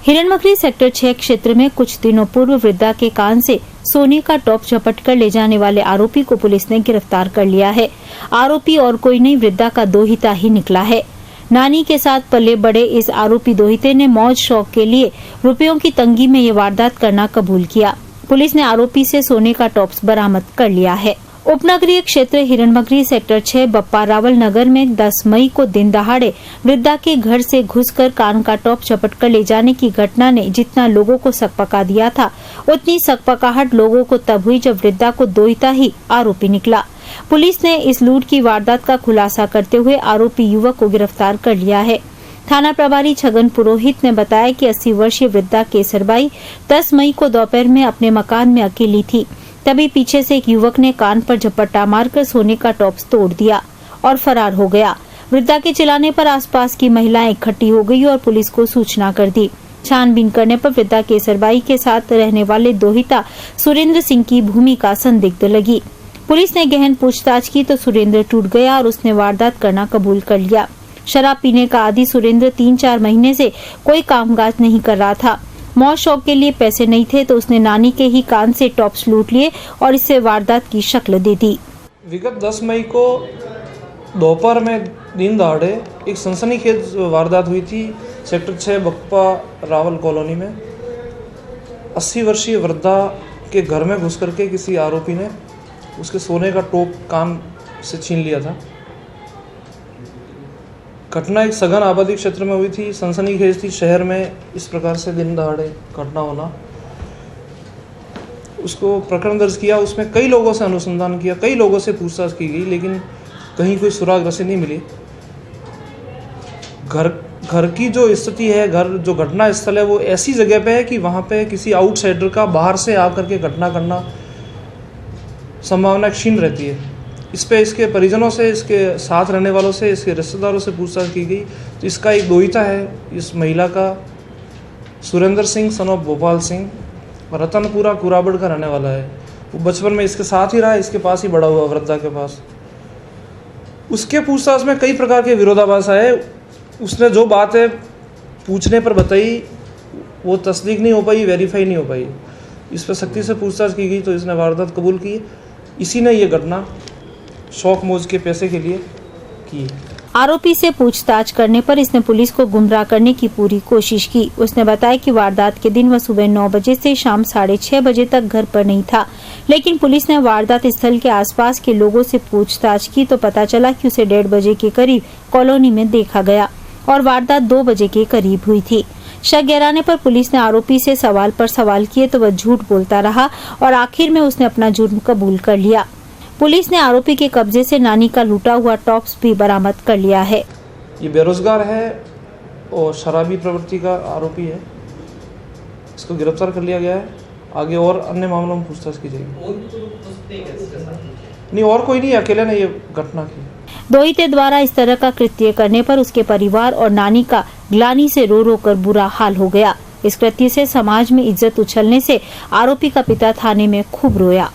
Hiranmagri sector 6 क्षेत्र में कुछ दिनों पूर्व वृद्धा के कान से सोने का टॉप झपट कर ले जाने वाले आरोपी को पुलिस ने गिरफ्तार कर लिया है। आरोपी और कोई नहीं, वृद्धा का दोहिता ही निकला है। नानी के साथ पले बड़े इस आरोपी दोहिते ने मौज शौक के लिए रुपयों की तंगी में ये वारदात करना कबूल किया। पुलिस ने आरोपी से सोने का टॉप्स बरामद कर लिया है। उपनगरीय क्षेत्र हिरणमगरी सेक्टर 6 बप्पा रावल नगर में 10 मई को दिन दहाड़े वृद्धा के घर से घुसकर कान का टॉप झपट कर ले जाने की घटना ने जितना लोगों को सकपका दिया था, उतनी सकपकाहट लोगों को तब हुई जब वृद्धा को दोहिता ही आरोपी निकला। पुलिस ने इस लूट की वारदात का खुलासा करते हुए आरोपी युवक को गिरफ्तार कर लिया है। थाना प्रभारी छगन पुरोहित ने बताया कि 80 वर्षीय वृद्धा केसरबाई 10 मई को दोपहर में अपने मकान में अकेली थी। तभी पीछे से एक युवक ने कान पर झपट्टा मारकर सोने का टॉप्स तोड़ दिया और फरार हो गया। वृद्धा के चिल्लाने पर आसपास की महिलाएं इकट्ठी हो गई और पुलिस को सूचना कर दी। छानबीन करने पर वृद्धा केसरबाई के साथ रहने वाले दोहिता सुरेंद्र सिंह की भूमिका संदिग्ध लगी। पुलिस ने गहन पूछताछ की तो सुरेंद्र टूट गया और उसने वारदात करना कबूल कर लिया। शराब पीने का आदी सुरेंद्र 3-4 महीने से कोई कामकाज नहीं कर रहा था। मौज शौक के लिए पैसे नहीं थे तो उसने नानी के ही कान से टॉप्स लूट लिए और इससे वारदात की शक्ल दे दी। विगत 10 मई को दोपहर में दिन दहाड़े एक सनसनीखेज वारदात हुई थी सेक्टर 6 बप्पा रावल कॉलोनी में। 80 वर्षीय वृद्धा के घर में घुस करके किसी आरोपी ने उसके सोने का टॉप कान से छीन लिया था। घटना एक सघन आबादी क्षेत्र में हुई थी, सनसनीखेज थी। शहर में इस प्रकार से दिन दहाड़े घटना होना, उसको प्रकरण दर्ज किया। उसमें कई लोगों से अनुसंधान किया, कई लोगों से पूछताछ की गई, लेकिन कहीं कोई सुराग रस्सी नहीं मिली। घर की जो स्थिति है, घर जो घटना स्थल है, वो ऐसी जगह पे है कि वहाँ पे किसी आउटसाइडर का बाहर से आकर के घटना करना संभावना क्षीण रहती है। इस पे इसके परिजनों से, इसके साथ रहने वालों से, इसके रिश्तेदारों से पूछताछ की गई तो इसका एक दोहिता है इस महिला का, सुरेंद्र सिंह सन ऑफ भोपाल सिंह, रतनपुरा कुराबड़ का रहने वाला है। वो बचपन में इसके साथ ही रहा, इसके पास ही बड़ा हुआ, वृद्धा के पास। उसके पूछताछ में कई प्रकार के विरोधाभास आए। उसने जो बात है पूछने पर बताई वो तस्दीक नहीं हो पाई, वेरीफाई नहीं हो पाई। इस पर सख्ती से पूछताछ की गई तो इसने वारदात कबूल की। इसी ने ये घटना शौक मौज के पैसे के लिए की। आरोपी से पूछताछ करने पर इसने पुलिस को गुमराह करने की पूरी कोशिश की। उसने बताया कि वारदात के दिन वह सुबह 9 बजे से शाम 6:30 बजे तक घर पर नहीं था, लेकिन पुलिस ने वारदात स्थल के आसपास के लोगों से पूछताछ की तो पता चला कि उसे 1:30 बजे के करीब कॉलोनी में देखा गया और वारदात 2 बजे के करीब हुई थी। शक गहराने पर पुलिस ने आरोपी से सवाल पर सवाल किए तो वह झूठ बोलता रहा और आखिर में उसने अपना जुर्म कबूल कर लिया। पुलिस ने आरोपी के कब्जे से नानी का लूटा हुआ टॉप्स भी बरामद कर लिया है। ये बेरोजगार है और शराबी प्रवृत्ति का आरोपी है। इसको गिरफ्तार कर लिया गया है। आगे और अन्य मामलों में पूछताछ की जाएगी। नहीं, और कोई नहीं, अकेले ने ये घटना की। दोहिते द्वारा इस तरह का कृत्य करने पर उसके परिवार और नानी का ग्लानि से रो रो कर बुरा हाल हो गया। इस कृत्य से समाज में इज्जत उछलने से आरोपी का पिता थाने में खूब रोया।